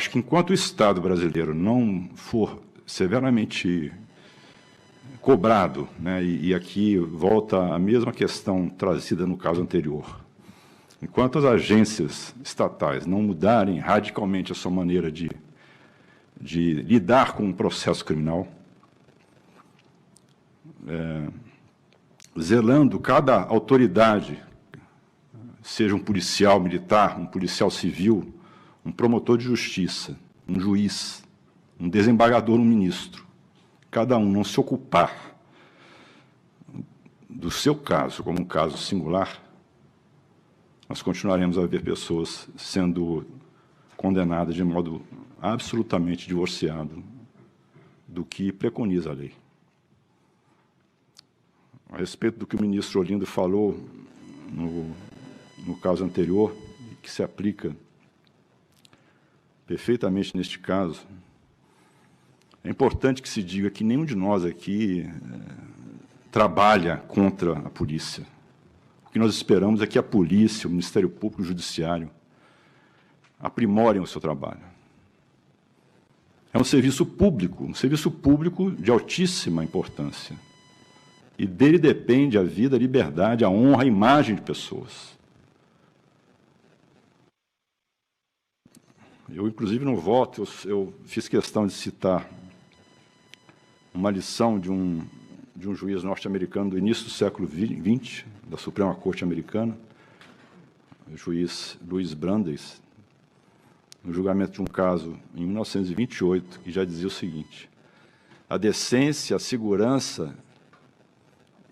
acho que enquanto o Estado brasileiro não for severamente cobrado, né, e aqui volta a mesma questão trazida no caso anterior, enquanto as agências estatais não mudarem radicalmente a sua maneira de lidar com o processo criminal, zelando cada autoridade, seja um policial militar, um policial civil, um promotor de justiça, um juiz, um desembargador, um ministro, cada um não se ocupar do seu caso como um caso singular, nós continuaremos a ver pessoas sendo condenadas de modo absolutamente divorciado do que preconiza a lei. A respeito do que o ministro Olindo falou no caso anterior, que se aplica perfeitamente neste caso, é importante que se diga que nenhum de nós aqui trabalha contra a polícia. O que nós esperamos é que a polícia, o Ministério Público e o Judiciário aprimorem o seu trabalho. É um serviço público de altíssima importância. E dele depende a vida, a liberdade, a honra, a imagem de pessoas. Eu, inclusive, no voto, eu fiz questão de citar uma lição de um juiz norte-americano do início do século XX, da Suprema Corte Americana, o juiz Louis Brandeis, no julgamento de um caso em 1928, que já dizia o seguinte: a decência, a segurança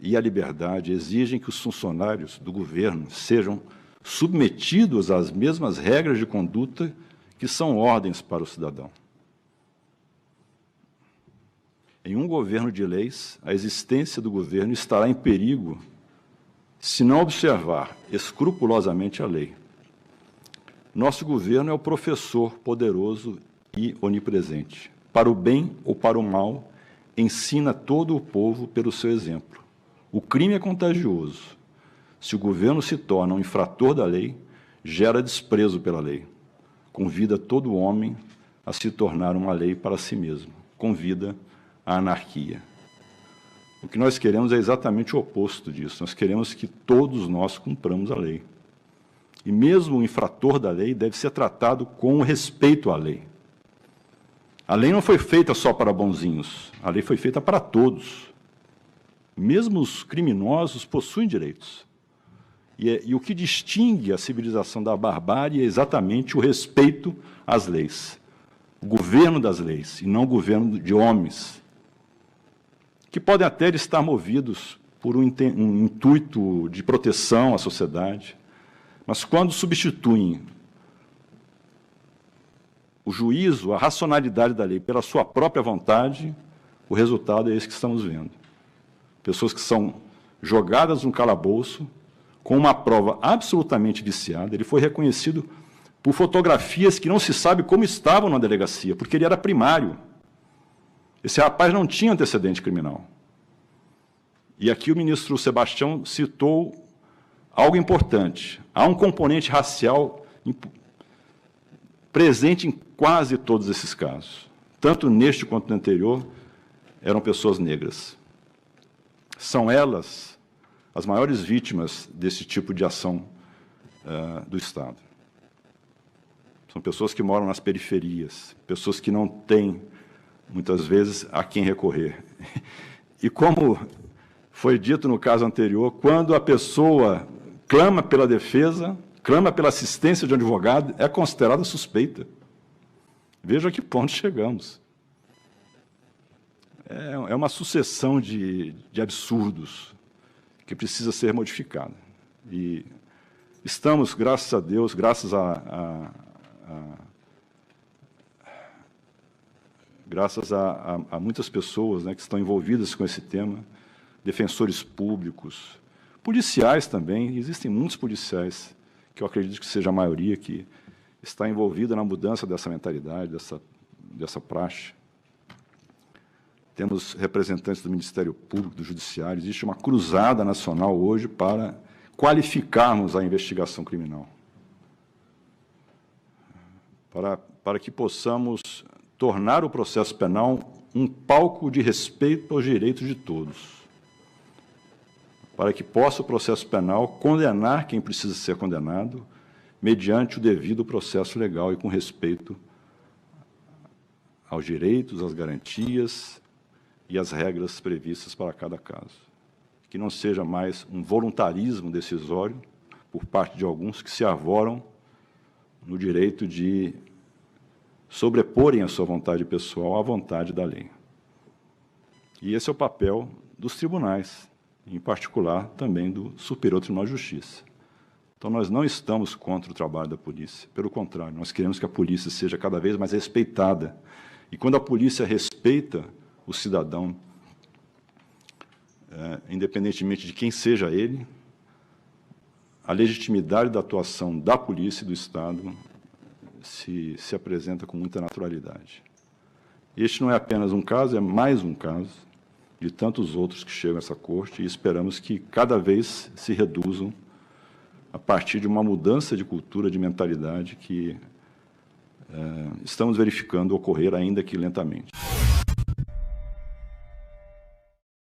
e a liberdade exigem que os funcionários do governo sejam submetidos às mesmas regras de conduta que são ordens para o cidadão. Em um governo de leis, a existência do governo estará em perigo se não observar escrupulosamente a lei. Nosso governo é o professor poderoso e onipresente. Para o bem ou para o mal, ensina todo o povo pelo seu exemplo. O crime é contagioso. Se o governo se torna um infrator da lei, gera desprezo pela lei. Convida todo homem a se tornar uma lei para si mesmo. Convida a anarquia. O que nós queremos é exatamente o oposto disso. Nós queremos que todos nós cumpramos a lei. E mesmo o infrator da lei deve ser tratado com respeito à lei. A lei não foi feita só para bonzinhos, a lei foi feita para todos. Mesmo os criminosos possuem direitos. E o que distingue a civilização da barbárie é exatamente o respeito às leis. O governo das leis, e não o governo de homens, que podem até estar movidos por um intuito de proteção à sociedade, mas quando substituem o juízo, a racionalidade da lei pela sua própria vontade, o resultado é esse que estamos vendo. Pessoas que são jogadas num calabouço com uma prova absolutamente viciada. Ele foi reconhecido por fotografias que não se sabe como estavam na delegacia, porque ele era primário. Esse rapaz não tinha antecedente criminal. E aqui o ministro Sebastião citou algo importante. Há um componente racial presente em quase todos esses casos. Tanto neste quanto no anterior, eram pessoas negras. São elas as maiores vítimas desse tipo de ação do Estado. São pessoas que moram nas periferias, pessoas que não têm, muitas vezes, a quem recorrer. E como foi dito no caso anterior, quando a pessoa clama pela defesa, clama pela assistência de um advogado, é considerada suspeita. Veja a que ponto chegamos. É uma sucessão de absurdos que precisa ser modificada. E estamos, graças a Deus, graças a muitas pessoas, né, que estão envolvidas com esse tema, defensores públicos, policiais também, existem muitos policiais, que eu acredito que seja a maioria, que está envolvida na mudança dessa mentalidade, dessa praxe. Temos representantes do Ministério Público, do Judiciário, existe uma cruzada nacional hoje para qualificarmos a investigação criminal. para que possamos tornar o processo penal um palco de respeito aos direitos de todos, para que possa o processo penal condenar quem precisa ser condenado, mediante o devido processo legal e com respeito aos direitos, às garantias e às regras previstas para cada caso. Que não seja mais um voluntarismo decisório por parte de alguns que se arvoram no direito de sobreporem a sua vontade pessoal à vontade da lei. E esse é o papel dos tribunais, em particular também do Superior Tribunal de Justiça. Então, nós não estamos contra o trabalho da polícia, pelo contrário, nós queremos que a polícia seja cada vez mais respeitada. E quando a polícia respeita o cidadão, independentemente de quem seja ele, a legitimidade da atuação da polícia e do Estado se apresenta com muita naturalidade. Este não é apenas um caso, é mais um caso de tantos outros que chegam a essa corte e esperamos que cada vez se reduzam a partir de uma mudança de cultura, de mentalidade que estamos verificando ocorrer, ainda que lentamente.